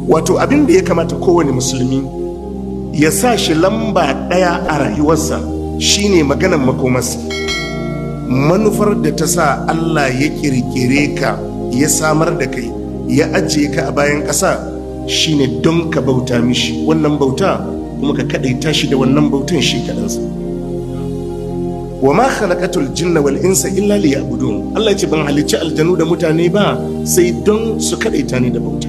wato abin da ya kamata kowane musulmi ya sa shi lamba ɗaya a rayuwarsa shine maganan makomarsa. Manufar da ta sa Allah ya kirkire ka, ya samar da kai, ya ajiye ka a bayan ƙasa shine don ka bauta mishi. Wannan bauta kuma ka kaɗaita shi da wannan bautan shi kaɗansa. Wa ma khalaqatul jinna wal insa illa liya'budun. Allah ya ce ban halicci aljanu da mutane ba sai don su kaɗaita ni da bauta.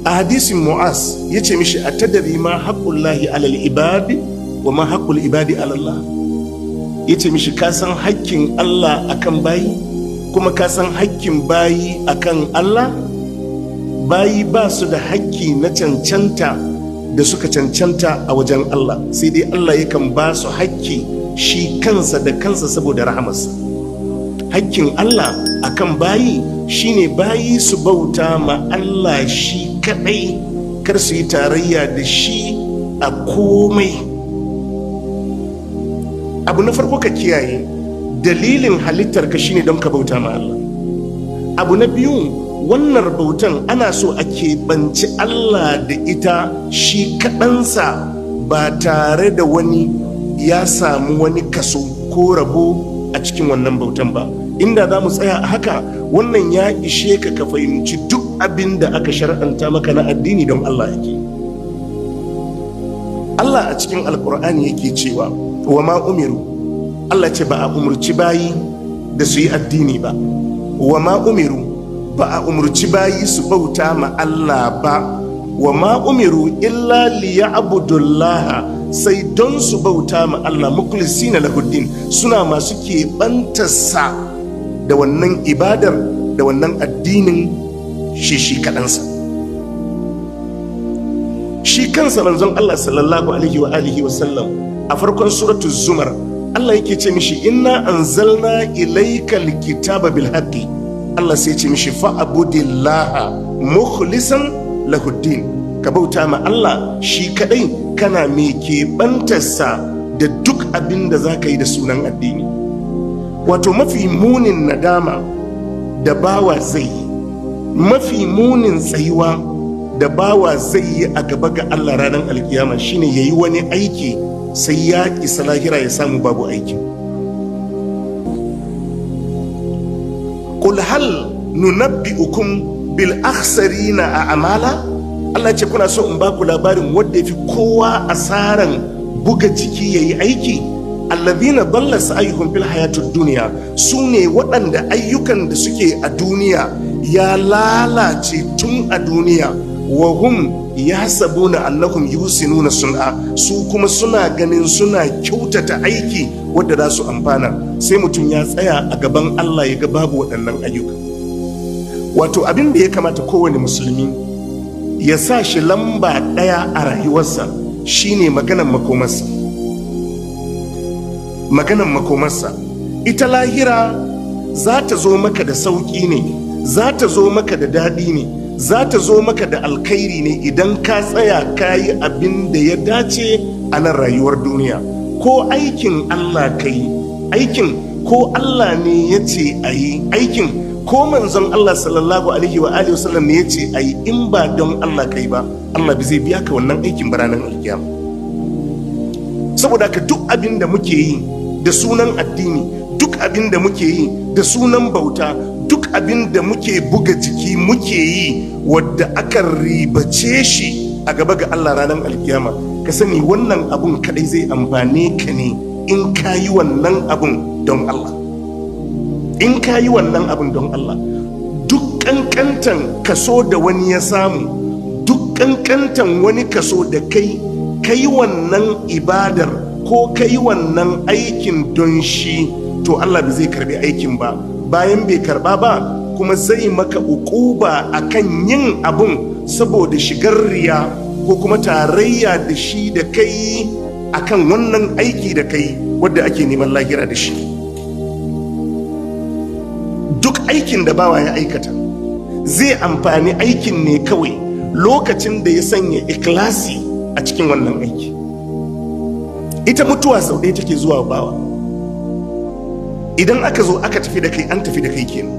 A hadisin Mu'az ya ce mishi atadari ma haqqullahi alal ibadi wa ma haqqul ibadi alallah. Ya ce mishi ka san haƙƙin Allah akan bayi kuma ka san haƙƙin bayi akan Allah. Bayi ba su da haƙƙi na cancanta da suka cancanta a wajen Allah, sai dai Allah yakan ba su haƙƙi shi kansa da kansa saboda rahamarsa. Haƙƙin Allah akan bayi shine bayi su bauta ma Allah shi kadai, kar su yi tarayya da shi a komai. Abu na farko ka kiyaye dalilin halittar ka shine don ka bauta ma Allah. Abu na biyu, wannan bautan ana so a keɓanci Allah da ita shi kaɗansa ba tare da wani ya samu wani kaso ko rabo a cikin wannan bautan ba. Inda za mu tsaya a haka, wannan ya ishe ka ka fahimci duk abin da aka shar'anta maka na addini don Allah yake. Allah a cikin alkur'ani yake cewa wa ma umiru, Allah ce ba a umurci bayi da su yi addini ba. Wa ma umiru, ba a umurci bayi su bauta ma Allah ba. Wa ma umiru illa liya'budullaha, sai don su bauta ma Allah mukhlisina lahuddin, suna masu keɓantarsa da wannan ibadar da wannan addinin shi kaɗansa. Shi kansa manzon Allah sallallahu alaihi wa alihi wa sallam a farkon suratul zumar Allah yake ce mishi inna anzalna ilaykal kitaba bil haqqi. Allah sai ce mishi fa'abudillaha mukhlisan lahuddin, ka bauta ma Allah shi kadai kana mai keɓantarsa da duk abin da za ka yi da sunan addini. Wato mafi munin nadama da bawa zai yi, mafi munin tsayuwa da bawa zai yi a gaba ga Allah ranar alkiyama shine ya yi wani aiki sai ya isa lahira ya samu babu aiki. Qul hal nunabbi'ukum bil akhsarina a'mala. Allah ce kuna so in baku labarin wanda yafi kowa asaran buga jiki yayi aiki. Alladhina dalla sa'yuhum fil hayatid dunya, sune waɗanda ayyukan da suke a duniya ya lalace tun a duniya. Wa hum yahsabuna annahum yusinuna sun'a, su kuma suna ganin suna kyautata aiki wadda za su amfana. Sai mutum ya tsaya a gaban Allah ya ga babu waɗannan ayyuka. Wato abin da ya kamata kowane musulmi ya sa shi lamba ɗaya a rayuwarsa shine maganan makomarsa. Maganan makomarsa ita lahira za ta zo maka da sauƙi ne, za ta zo maka da daɗi ne, za ta zo maka da alkhairi ne idan ka tsaya ka yi abin da ya dace a nan rayuwar duniya. Ko aikin Allah ka yi, aikin ko Allah ne ya ce a yi aikin, ko manzon Allah sallallahu alaihi wa alihi wasallam ne ya ce a yi, in ba don Allah ka yi ba, Allah bai zai biya ka wannan aikin ba ranar alkiyama. Saboda ka duk abin da muke yi da sunan addini, duk abin da muke yi da sunan bauta, duk abin da muke buga jiki muke yi wadda aka ribace shi a gaba ga Allah ranar alkiyama, ka sani wannan abun kadai zai amfane ka ne in ka yi wannan abun don Allah. In ka yi wannan abun don Allah, duk kankantan kaso da wani ya samu, duk kankantan wani kaso da kai yi wannan ibadar ko ka yi wannan aikin don shi, to Allah bai zai karbi aikin ba. Bayan bai karba ba kuma zai maka ukuba akan yin abun saboda shigar riya ko kuma tarayya da shi da kai akan wannan aiki da kai wadda ake neman lahira da shi. Duk aikin da bawa ya aikata zai amfani aikin ne kawai lokacin da ya sanya ikhlasi a cikin wannan aiki. Ita mutuwa sau ɗaya take zuwa bawa. Idan aka zo aka tafi da kai, an tafi da kai kenan.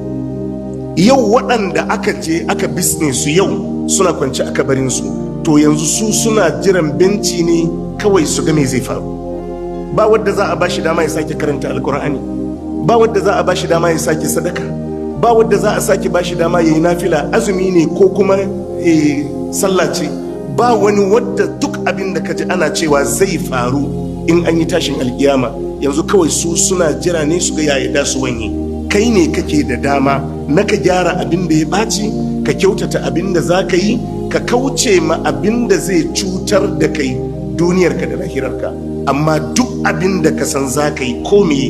yau waɗanda aka je aka bisne su yau suna kwance a kabarinsu, to yanzu su suna jiran benci ne kawai su ga me zai faru. Ba wadda za a bashi dama ya sake karanta alkur'ani, ba wadda za a bashi dama ya sake sadaka, ba wadda za a sake bashi dama ya yi nafila, azumi ne ko kuma sallah ce. Ba wani wadda duk abin da kaji ana cewa zai faru in an yi tashin alkiyama yanzu kawai su suna jira ne su ga yaya da su wanye. Kai ne kake da dama na ka gyara abin da ya ɓaci, ka kyautata abin da za ka yi, ka kauce ma abin da zai cutar da kai duniyarka da lahirarka. Amma duk abin da ka san za ka yi ko meye,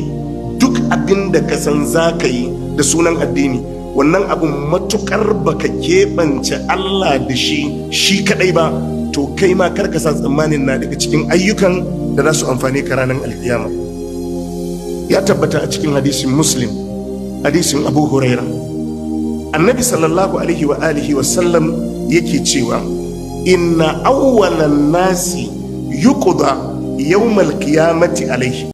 duk abin da ka san za ka yi da sunan addini, wannan abin matukar baka keɓance Allah da shi kadai ba, to kai ma karka sa tsammanin na daga cikin ayyukan da za su amfane ka ranar alkiyama. Ya tabbata a cikin hadisin Muslim, hadisin Abu Huraira, annabi sallallahu alaihi wa alihi wa sallam yake cewa inna awwalan nasi yuqda yawmal qiyamati alaihi